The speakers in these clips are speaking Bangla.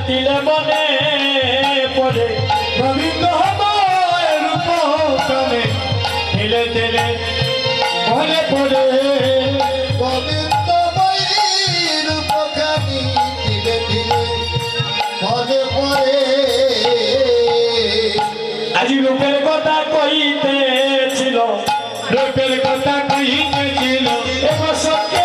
দিলে মনে পড়ে গোবিন্দ রূপ কানে দিলে দিলে মনে পড়ে গোবিন্দ রূপ কানে দিলে দিলে মনে পড়ে আজি রূপের কথা কইতেছিল রূপের কথা কইতেছিল এবার সত্যি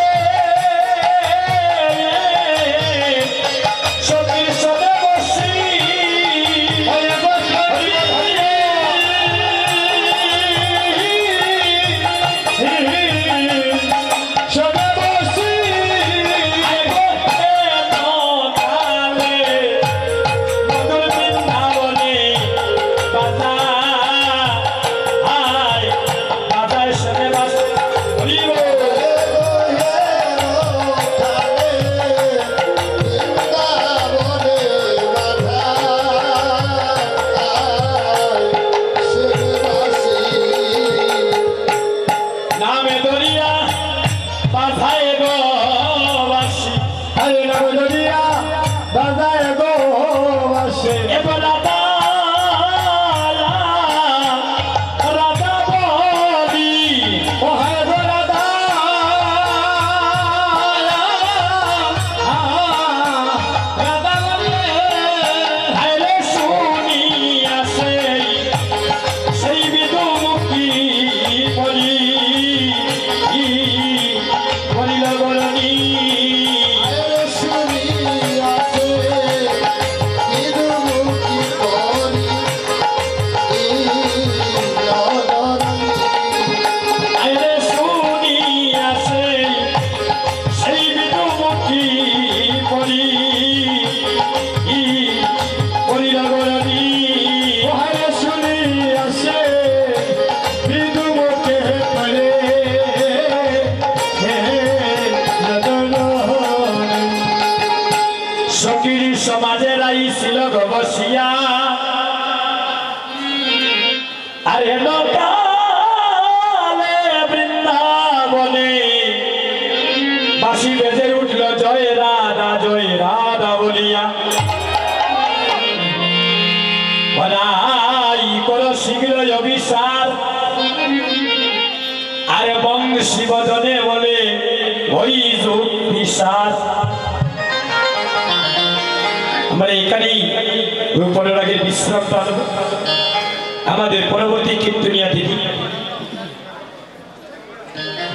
সমাজের আইছিল গবসিয়া আরে লোকালে বৃন্দাবনে বাঁশি বেজে উঠল জয় রাধা বলিয়া বলাই করো শীঘ্র অভিসার আরে বংশী বদনে বলে ওই যুগ বিশ্বাস আমরা এখানেই রূপনের আগে বিশ্রাম পাব আমাদের পরবর্তী কীর্তনিয়া দিদি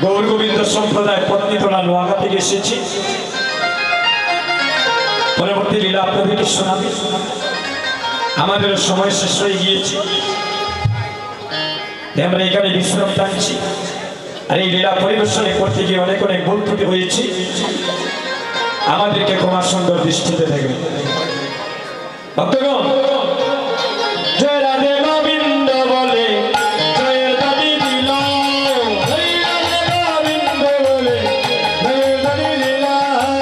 গৌর গোবিন্দ সম্প্রদায় পত্নীতলা নোয়াগা থেকে এসেছি পরবর্তী লীলা আপনাদেরকে শোনাবে আমাদের সময় শেষ হয়ে গিয়েছে আমরা এখানে বিশ্রাম টানছি আর এই লীলা পরিবেশনে করতে গিয়ে অনেক অনেক ভুল ত্রুটি হয়েছে আমাদেরকে ক্ষমা সুন্দর দৃষ্টিতে দেখবেন ভক্তগণ জয় রাধে গোবিন্দ বলে জয়ের দাবি দিল জয় রাধে গোবিন্দ বলে জয়ের দাবি দিল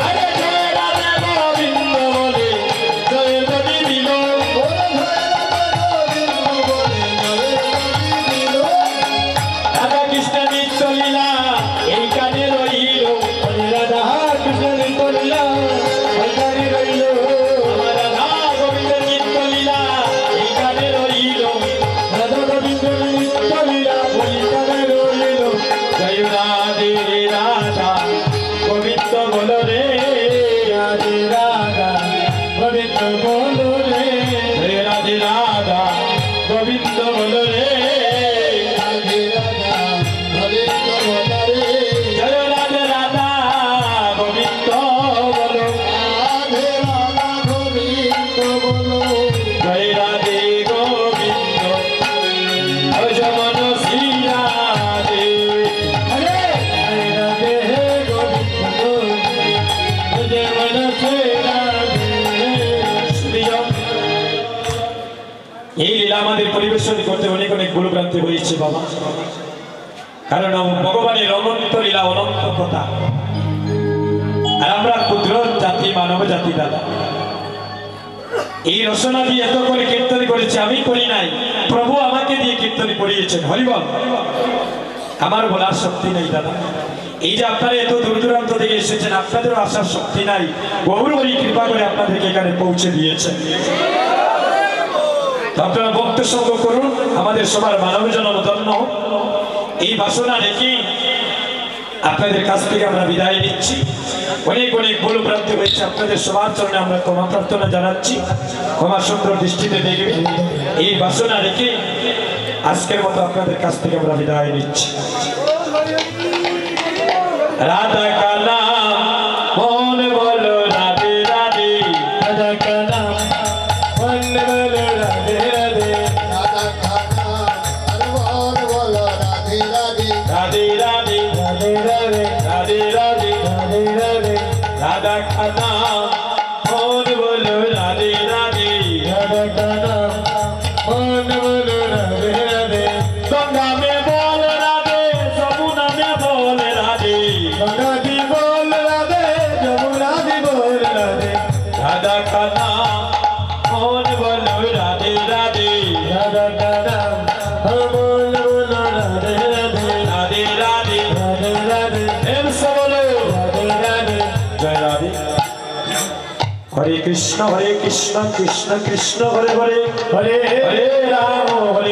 আরে জয় রাধে গোবিন্দ বলে জয়ের দাবি দিল রাধা কৃষ্ণ নিত্য লীলা এই কানে রইল রাধা কৃষ্ণ নিত্য লীলা এই কানে রইল এই লীলা আমাদের পরিবেশন করতে অনেক অনেক ভুলভ্রান্তি হয়েছে বাবা কারণ ভগবানের অনন্ত লীলা অনন্ত কথা আর আমরা ক্ষুদ্র জাতি মানব জাতি দাদা এই রচনা দিয়ে এত করে কীর্তন করেছে আমি করি নাই প্রভু আমাকে দিয়ে কীর্তন করিয়েছেন হরিবল আমার বলার শক্তি নেই দাদা এই যে আপনারা এত দূর দূরান্ত থেকে এসেছেন, আপনাদেরও আসার শক্তি নাই, গৌরবরী কৃপা করে আপনাদেরকে এখানে পৌঁছে দিয়েছেন। আপনারা ভক্ত সঙ্গ করুন, আমাদের সবার মানব জনম ধন্য। এই বাসনা রেখে আপনাদের কাছ থেকে আমরা বিদায় নিচ্ছি। অনেক অনেক ভুল ভ্রান্তি হয়েছে, আপনাদের সবার চরণে আমরা ক্ষমা প্রার্থনা জানাচ্ছি। ক্ষমা সুন্দর দৃষ্টিতে দেখবে। এই বাসনা রেখে আজকের মতো আপনাদের কাছ থেকে আমরা বিদায় নিচ্ছি। রাধা কানা মন বলো রাধে রাধে, রাধা কানা মন বলো রাধে রাধে, রাধা কানা আর মন বলো রাধে রাধে, রাধে রাধে রাধে রাধে রাধে রাধে রাধে রাধে, রাধা কানা মন বলো রাধে রাধে, রাধা কানা মন বলো রাধে রাধে, গঙ্গা মে বল রাধে, যমুনা মে বল রাধে, গঙ্গা দি বল রাধে, যমুনা দি বল রাধে, রাধা কানা মন বলো রাধে রাধে, রাধা কানা মন বলো রাধে রাধে, রাধে রাধে রাধে রাধে, এমসে বলো রাধে রাধে, জয় রাধে। হরে কৃষ্ণ কৃষ্ণ কৃষ্ণ হরে হরে, হরে হরে রাম হরে